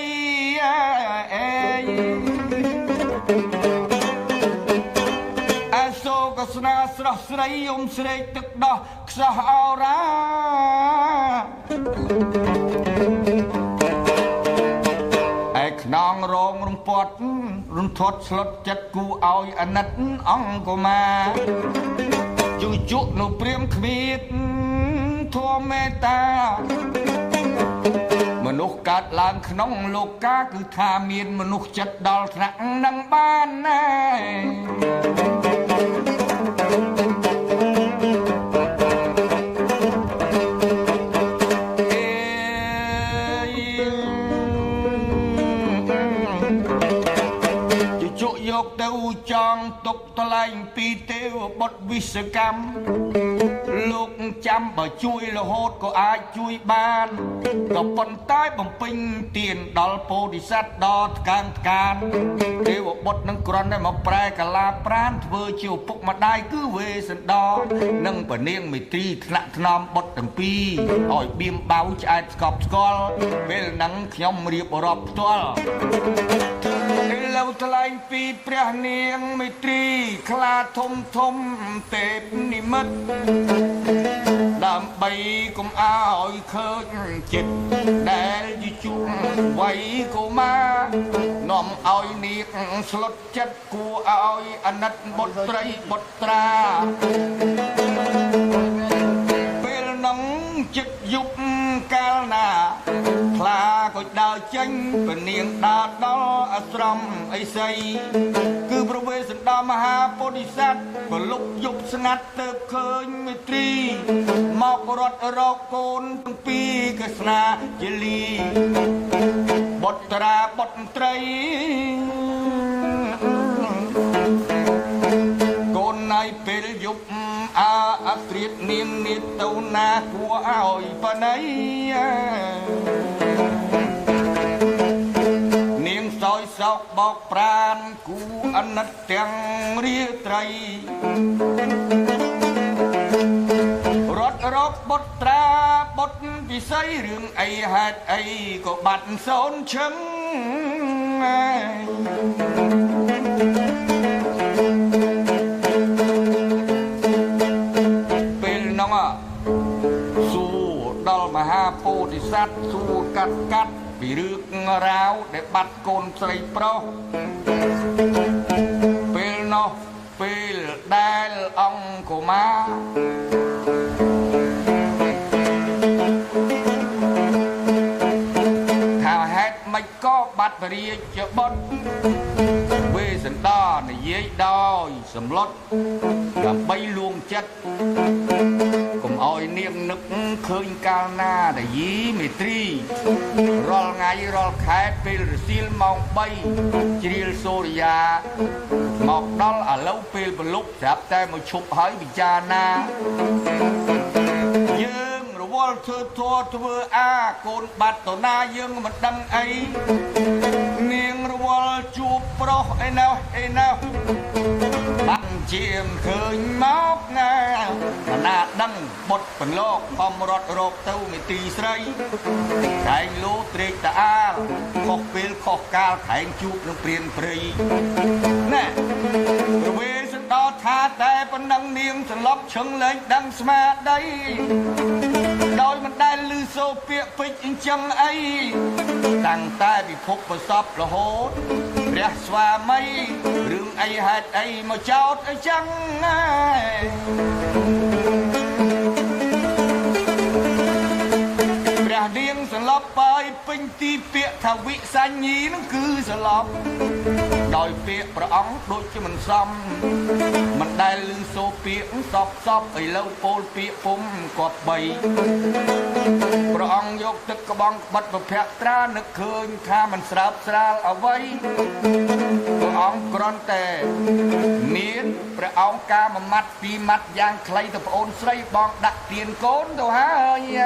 អាសូរក៏ស្នាស្រស់ស្រីយំស្រែកទឹកដោះខ្សោះអរ៉ាឯខ្នងរងរំពាត់រំធាត់ស្លុតចិត្តគូឲ្យអាណិតអង្គុមាជូជក់នៅព្រាមគ្មៀតធម៌មេត្តាមនុស្សកើតឡើងក្នុងលោកាគឺថាមានមនុស្សចិត្តដល់ថ្នាក់នឹងបានណាជូជក់យកទៅចងទុកថ្លៃ លែងពីទេវបុត្រវិស្វកម្មលោកចាំបើជួយរហូតក៏អាចជួយបានក៏ប៉ុន្តែបំពេញទានដល់ពោធិសត្វដល់ថ្កើងថ្កានទេវបុត្រនឹងគ្រាន់តែមកប្រែកាឡាប្រានធ្វើជាឪពុកម្ដាយគឺវេសន្តរនិងពនាងមេត្រីថ្នាក់ថ្នមបុត្រទាំងពីរឲ្យបៀមបៅឆ្អែតស្កប់ស្កល់ពេលហ្នឹងខ្ញុំរៀបរាប់ផ្ទាល់ឥឡូវថ្លែងពីព្រះនាងមេត្រីខ្លាធំធំទេពនិមិត្តដើម្បីកុំឲ្យឃើញចិត្តដែលជាជួបវ័យកុមារនាំឲ្យនាគស្លុតចិត្តគួរឲ្យអាណិតបុត្រីបុត្រាពេលនឹងចិត្តយុបកាលណាខ្លាក៏ដើរចេញពនាងដើរដល់អាស្រមអីសីគឺព្រះវេស្សន្តរមហាពោធិសត្វប្រលប់យប់ស្ងាត់ទៅឃើញមេត្រីមករត់រកកូនទាំងពីរកស្នាជាលីបុត្រាបុត្រីកូនណៃពេលយប់អក្រិតនាងនិតទៅណាគួរឲ្យបណៃនាងសោយសោកបោកប្រានគូអាណិតទាំងរាត្រីរត់រកបុត្រាបុត្រពិសីរឿងអីហេតុអីក៏បាត់សូនឈឹងពេលនោះសួរដល់មហាពោធិសត្វសួរកាត់ពីរឿងរ៉ាវដែលបាត់កូនស្រីប្រុសពេលនោះពេលដែលអង្គមាថាហេតុមិនក៏បាត់រាជបុត្រវេស្សន្តរនិយាយដោយសម្លុតដើម្បីលួងចិត្តកុំឲ្យនាងនឹកឃើញកាលណាដែលយីមេត្រីរាល់ថ្ងៃរាល់ខែពេលរសៀលម៉ោង3ជ្រៀលសូរិយាមកដល់ឥឡូវពេលប្រលប់ស្រាប់តែមកឈប់ហើយពិចារណាយើងរវល់ធ្វើធัวធ្វើអាកូនបាត់តណាយើងមិនដឹងអីនាងរវល់ជួបប្រុសឯណោះបាត់ជាមឃើញមកណាណាដឹងបុតបន្លកខំរត់រកទៅមេទីស្រីខែងលោត្រេកតាអាលខុសពេលខុសកាលខែងជួបនឹងព្រានព្រៃណែប្រវេសន្តរថាតែប៉ុណ្ណឹងនាងសន្លប់ឈឹងលែងដឹងស្មារតីដោយមិនដែលឮសូរពាក្យពេចន៍អញ្ចឹងអីតាំងតែពិភពប្រសពរហូតព្រះស្វាមីរឿងអីហេតុអីមកចោតអីចឹងព្រះនាងសន្លប់ហើយពេញទីពាក្យថាវិសញ្ញីនឹងគឺសន្លប់ដោយពាក្យព្រះអង្គដូចជាមិនសមមិនដែលឮសូរពាក្យសពឥឡូវពោលពាក្យពុំគាត់បីព្រះអង្គយកទឹកក្បង់ក្បិតប្រភ័ក្រត្រានឹកឃើញថាមិនស្រើបស្រាលអ្វីព្រះអង្គគ្រាន់តែមានព្រះអង្គការមួយម៉ាត់ពីរម៉ាត់យ៉ាងខ្លីទៅប្អូនស្រីបងដាក់ទៀនកូនទៅហើយ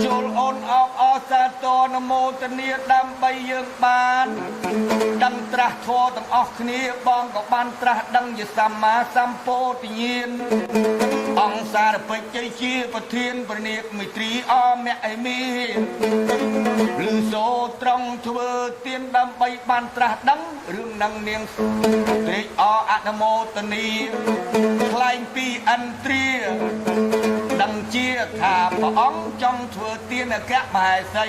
ចូលអូនអបអសាទរនមោទនាដើម្បីយើងបានដឹងត្រាស់ធម៌ទាំងអស់គ្នាបងក៏បានត្រាស់ដឹងជាសម្មាសម្ពោធិញ្ញាណអង្គសារពេជ្រជ័យជាប្រធានព្រះនាគមេត្រីអមៈអេមីលឺសូរត្រង់ធ្វើទានដើម្បីបានត្រាស់ដឹងរឿងនឹងនាងត្រេកអរអនុមោទនីថ្លែងពីអន្ទ្រាដឹងជាថាព្រះអង្គចង់ធ្វើទានអគ្គមហេសី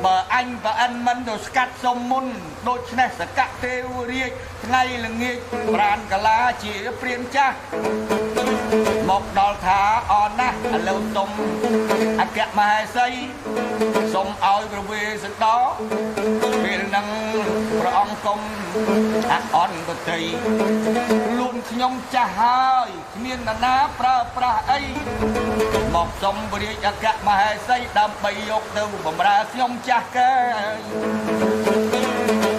បើអញប្រអិនមិនទៅស្កាត់សុំមុនដូច្នេះសកៈទេវរាជថ្ងៃល្ងាចប្រានកាឡាជាព្រានចាស់មកដល់ថាអរណាស់ឥឡូវសុំអគ្គមហេសីសុំឲ្យព្រះវេស្សន្តរពេលនឹងព្រះអង្គគុំអអន្តតីលួនខ្ញុំចាស់ហើយគ្មាននរណាប្រើប្រាស់អីមកសុំព្រះរាជអគ្គមហេសីដើម្បីយកទៅបម្រើខ្ញុំចាស់កាយ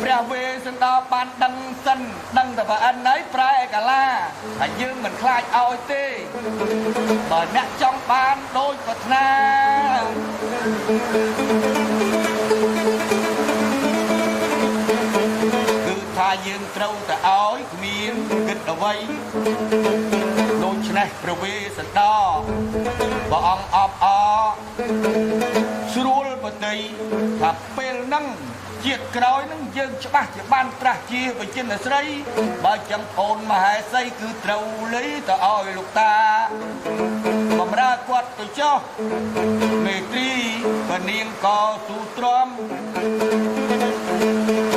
ព្រះ ព្រះវេស្សន្តរបានដឹងតែបើអិនហើយប្រែកាឡាហើយយើងមិនខ្លាចឲ្យទេបើអ្នកចង់បានដូចប្រាថ្នាគឺថាយើងត្រូវតែឲ្យគ្មានគិតអ្វីដូច្នេះព្រះវេស្សន្តរព្រះអង្គអបអរស្រួលបតីថាពេលហ្នឹងជាតិក្រោយនឹងយើងច្បាស់ជាបានត្រាស់ជាវិចិត្រស្រីបើចឹងអូនមហេសីគឺត្រូវលីទៅឲ្យលោកតាបំរើគាត់ទៅចុះមេត្រីបនាងក៏ទូទ្រាំ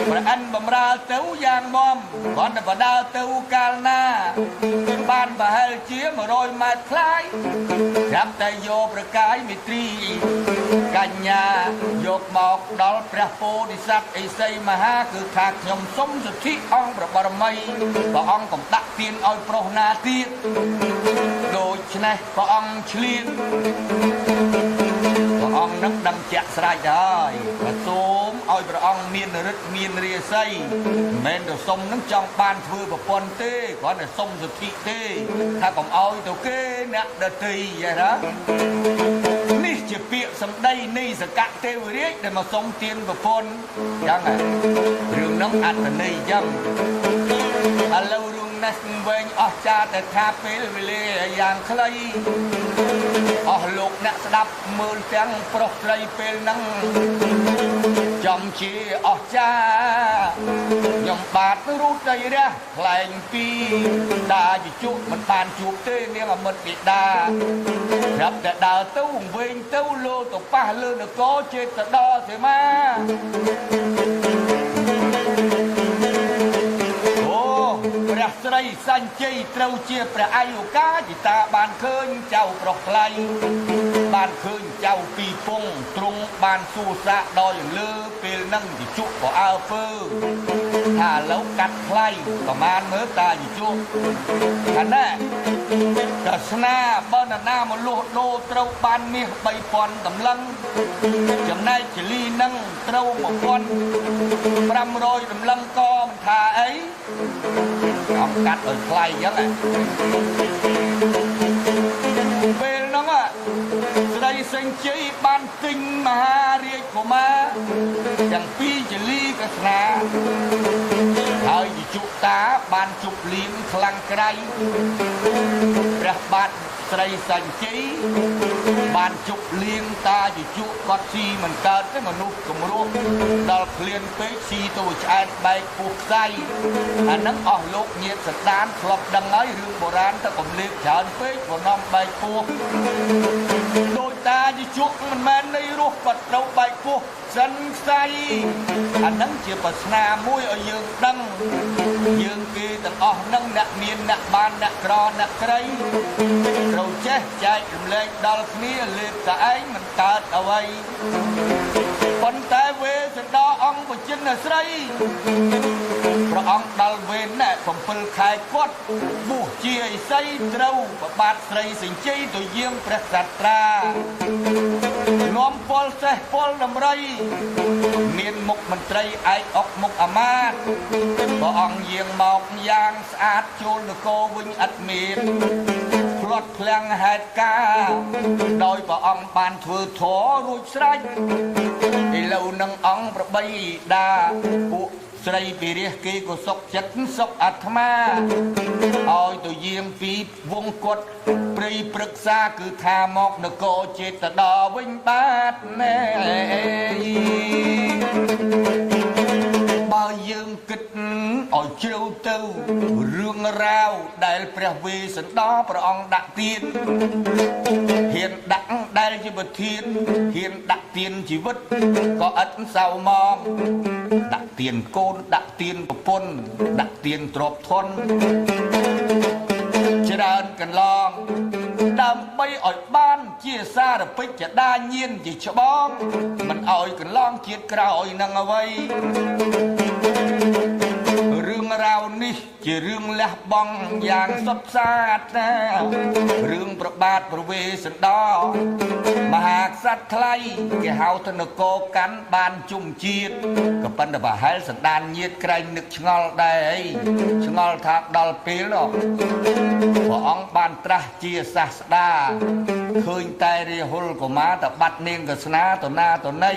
ព្រះអិនបំរើទៅយ៉ាងមុំគាត់ទៅបដើទៅកាលណាបានប្រហែលជា100ម៉ែត្រផ្លាយប្រាប់តែយកប្រកាយមេត្រីកញ្ញាយកមកដល់ព្រះពោធិសត្វឥសីមហាគឺថាខ្ញុំសុំសិទ្ធិអង្គព្រះបរមីព្រះអង្គកំដាក់ទានឲ្យប្រុសណាទៀតដូច្នេះព្រះអង្គឆ្លៀតព្រះអង្គនឹងដឹងជាក់ស្រាច់ហើយបើសូមឲ្យព្រះអង្គមានឫទ្ធិមានរាសីមិនមែនទៅសុំនឹងចង់បានធ្វើប្រពន្ធទេគ្រាន់តែសុំសិទ្ធិទេថាកុំឲ្យទៅគេអ្នកដទៃយ៉ាងណានេះជាពាក្យសម្ដីនៃសកទេវរាជដែលមកសុំទានប្រពន្ធចឹងរឿងនោះអត្ថន័យចឹងឥឡូវរឿងនេះវែងអស់ចាតែថាពេលវេលាយ៉ាងខ្លីអស់លោកអ្នកស្ដាប់មើលទាំងប្រុសស្រីពេលហ្នឹងចំជាអស់ចាខ្ញុំបាទរូបដីរះខ្លែងពីដាជាជួបមិនបានជួបទេនាងអមិតបិតាប្រាប់តែដើរទៅវែងទៅលោទៅប៉ះលើនគរចេតដល់ទេម៉ាព្រះស្រីសញ្ជ័យត្រូវជាព្រះអាយុកាជីតាបានឃើញចៅប្រុសថ្លៃបានឃើញចៅពីពងទ្រង់បានសួរសាកដល់យ៉ាងលើពេលហ្នឹងជាជក់ក៏អើពើថាឥឡូវកាត់ថ្លៃប្រមាណមើលតាជាជក់អាណែតែស្នាបើនរណាមកលួសដូរត្រូវបានមាស 3000 តម្លឹងចំណែកចលីហ្នឹងត្រូវ 1500 តម្លឹងក៏មិនថាអីông cắt ở playចឹងពេលហ្នឹងស្រីសេងជ័យបានទិញមហារាជកុមារទាំងពីរជាលីកស្នាហើយជាជុតាបានជប់លៀងខ្លាំងក្រៃព្រះបាទស្រីសេងជ័យបានជប់លៀងតាជាជក់គាត់ស៊ីមិនកើតទេមនុស្សគំរោះដល់ឃ្លានពេកស៊ីទៅឆ្អែតបែកពោះខ្សៃអាហ្នឹងអស់លោកញាតិសន្តានធ្លាប់ដឹងហើយរឿងបុរាណទៅកំលេបច្រើនពេកបំណំបែកពោះដោយតាជាជក់មិនមែននៃរស់គាត់ត្រូវបែកពោះសិនខ្សៃអាហ្នឹងជាប្រស្នាមួយឲ្យយើងដឹងយើងគេទាំងអស់ហ្នឹងអ្នកមានអ្នកបានអ្នកក្រអ្នកក្រីត្រូវចេះចែករំលែកដល់គ្នាលេបតែឯងមិនកើតអ្វីប៉ុន្តែវេស្សន្តរអង្គបជិនស្រីព្រះអង្គដល់វេនណែ7 ខែគាត់បួសជាឥសីត្រូវប្របាទស្រីសេងជ័យទៅយាមព្រះសត្រានាំពលសេះពលដំរីមានមុខមន្ត្រីឯកអុកមុខអាមាត្យព្រះអង្គយាងមកយ៉ាងស្អាតចូលនគរវិញឥតមានផ្លត់ផ្លាំងហេតុការដោយព្រះអង្គបានធ្វើធម៌រួចស្រេចឥឡូវនឹងអង្គប្របីដាពួកស្រីពីរះគេក៏សុខចិត្តសុខអាត្មាឲ្យទៅយាងពីវងគាត់ព្រៃព្រឹក្សាគឺថាមកនគរចេតដរវិញបាទណែបើយើងគិតឲ្យជ្រៅទៅរឿងរ៉ាវដែលព្រះវេស្សន្តរព្រះអង្គដាក់ទានហ៊ានដាក់ដែលជាប្រធានហ៊ានដាក់ទានជីវិតក៏ឥតសៅមកដាក់ទានកូនដាក់ទានប្រពន្ធដាក់ទានទ្រព្យធនច្រើនកន្លងដើម្បីឲ្យបានជាសារពេជ្ជដាញៀនជាច្បងមិនឲ្យកន្លងជាតិក្រោយនឹងអ្វីរឿង រ៉ាវនេះជារឿងលះបង់យ៉ាងសុទ្ធសាធណារឿងប្របាទប្រវេសន្តរមហាក្សត្រថ្លៃគេហៅទៅនគរកាន់បានជុំជាតិក៏ប៉ុន្តែប្រហែលសណ្ដានញាតក្រែងនឹកឆ្ងល់ដែរអីឆ្ងល់ថាដល់ពេលព្រះអង្គបានត្រាស់ជាសាស្តាឃើញតែរាហុលកុមារតបាត់នាងកស្នាតណាតណី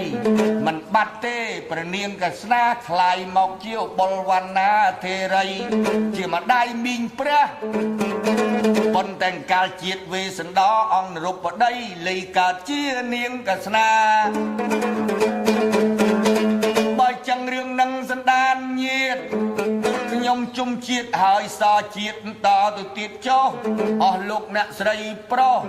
មិនបាត់ទេព្រះនាងកស្នាคลายមកជាបុលវណ្ណាទេរីជាម្ដាយមីងព្រះប៉ុន្តែកាលជាតិវេសន្តរអង្គនរុបដីលីកើតជានាងកស្នាបើចឹងរឿងនឹងសណ្ដានញាតខ្ញុំជុំជាតិហើយសជាតិតទៅទៀតចុះអស់លោកអ្នកស្រីប្រុស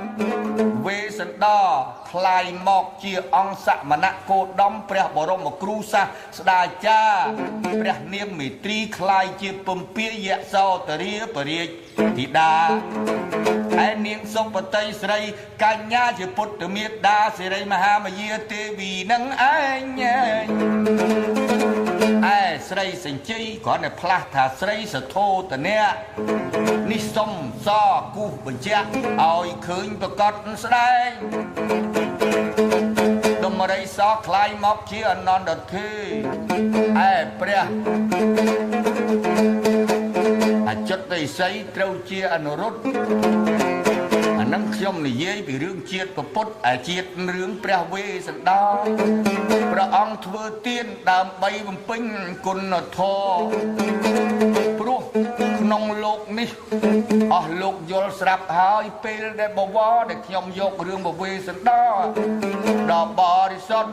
វេសន្តរคลายមកជាអង្គសមណៈគោតមព្រះបរមគ្រូសាស្តាចារ្យព្រះនាងមេត្រីคลายជាពំពាយសោតរាបរាជធីតាហើយនាងសុបតីស្រីកញ្ញាជាពុទ្ធមេត្តាសិរីមហាមយាទេវីនឹងឯងស្រីសញ្ជ័យគ្រាន់តែផ្លាស់ថាស្រីសធោតនៈនេះសុំសគូសបញ្ជាក់ឲ្យឃើញប្រកបស្ដែងដំរីសคล้ายមកជាអនន្តធិព្រះអច្យុតិស័យត្រូវជាអនុរុទ្ធអានឹងខ្ញុំនិយាយពីរឿងជាតិពុទ្ធអាជាតិរឿងព្រះវេសន្តរព្រះអង្គធ្វើទានដើម្បីបំពេញគុណធម៌ព្រោះក្នុងលោកនេះអស់លោកយល់ស្រាប់ហើយពេលដែលបវរដែលខ្ញុំយករឿងព្រះវេសន្តរដល់បរិសុទ្ធ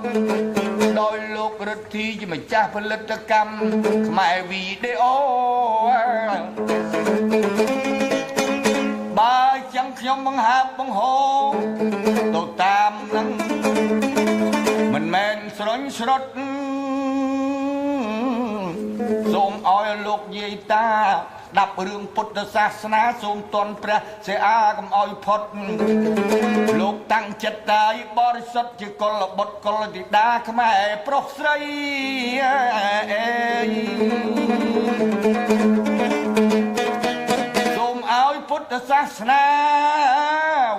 ដោយលោករិទ្ធីជាម្ចាស់ផលិតកម្មខ្មែរវីដេអូបើចឹងខ្ញុំបង្ហើបបង្ហូរទៅតាមនឹងមិនមែនស្រញ់ស្រុតសូមឲ្យលោកយាយតាដាប់រឿងពុទ្ធសាសនាសូមតន់ព្រះសេអាកុំឲ្យផុតលោកតាំងចិត្តតែបរិសុទ្ធជាកុលបុត្រកុលធីតាខ្មែរប្រុសស្រីពុទ្ធសាសនា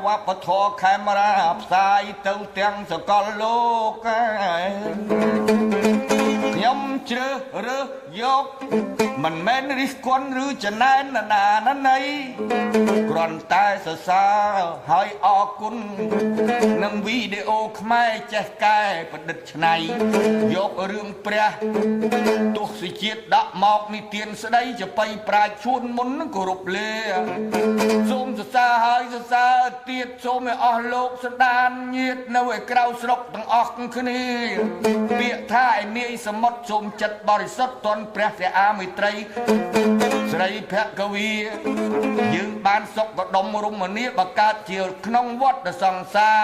វប្បធម៌ខេមរាផ្សាយទៅទាំងសកលលោកខ្ញុំជ្រើសរើសយកមិនមែនរិះគន់ឬចំណែនណាណីគ្រាន់តែសរសើរហើយអរគុណនឹងវីដេអូខ្មែរចេះកែប្រឌិតច្នៃយករឿងព្រះទស្សជាតិដាក់មកនិទានស្ដីចបៃប្រាជ្ញជួនមុនគោរពលាសូមសរសើរហើយសរសើរទៀតសូមឲ្យអស់លោកសណ្ដានញាតនៅឯក្រៅស្រុកទាំងអស់គ្នាពាក្យថាឯនាយសមុទ្រសូមចិត្តបរិសុទ្ធតន់ព្រះសិអាមេត្រីស្រីភគវីយើងបានសុខកដុំរមនាបកើតជាក្នុងវត្តសង្សារ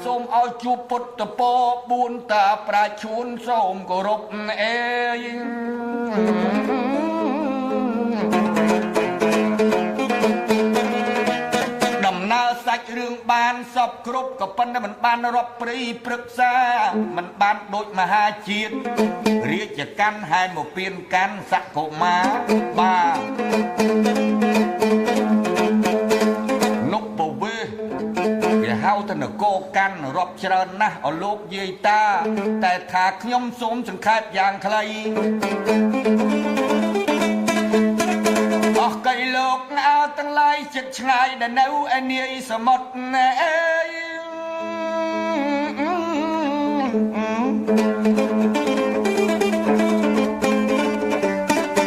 សូមឲ្យជួបពុទ្ធពរ4តាប្រាជ្ញជួនសូមគោរពដំណើរសាច់រឿងបានសពគ្រប់ក៏ប៉ុន្តែមិនបានរាប់ព្រៃព្រឹក្សាមិនបានដូចមហាជាតិរាជកាន់ហែមកពៀនកាន់សកុមារបាទនុបវេគេហៅទៅនគរកាន់រាប់ច្រើនណាស់អលោកយាយតាតែថាខ្ញុំសូមសង្ខេបយ៉ាងខ្លីអស់កៃលោកអើទាំងឡាយចិត្តឆ្ងាយដែលនៅឯនាយសមុទ្រ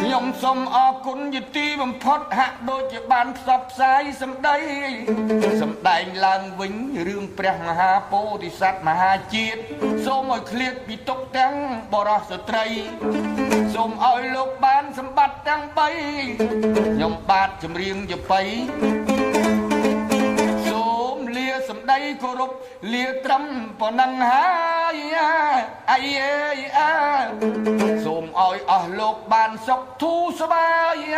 ខ្ញុំសូមអរគុណជាទីបំផុតហាក់ដូចជាបានផ្សព្វផ្សាយសម្ដែងឡើងវិញរឿងព្រះមហាពោធិសត្វមហាជាតិសូមឲ្យឃ្លាតពីទុក្ខទាំងបរោះស្ត្រីសូមឲ្យលោកបានសម្បត្តិទាំង3ខ្ញុំបាទចម្រៀងយបៃសូមលាសម្ដីគោរពលាត្រឹមប៉ុណ្ណឹងហើយអាយសូមឲ្យអស់លោកបានសុខធូរសប្បាយ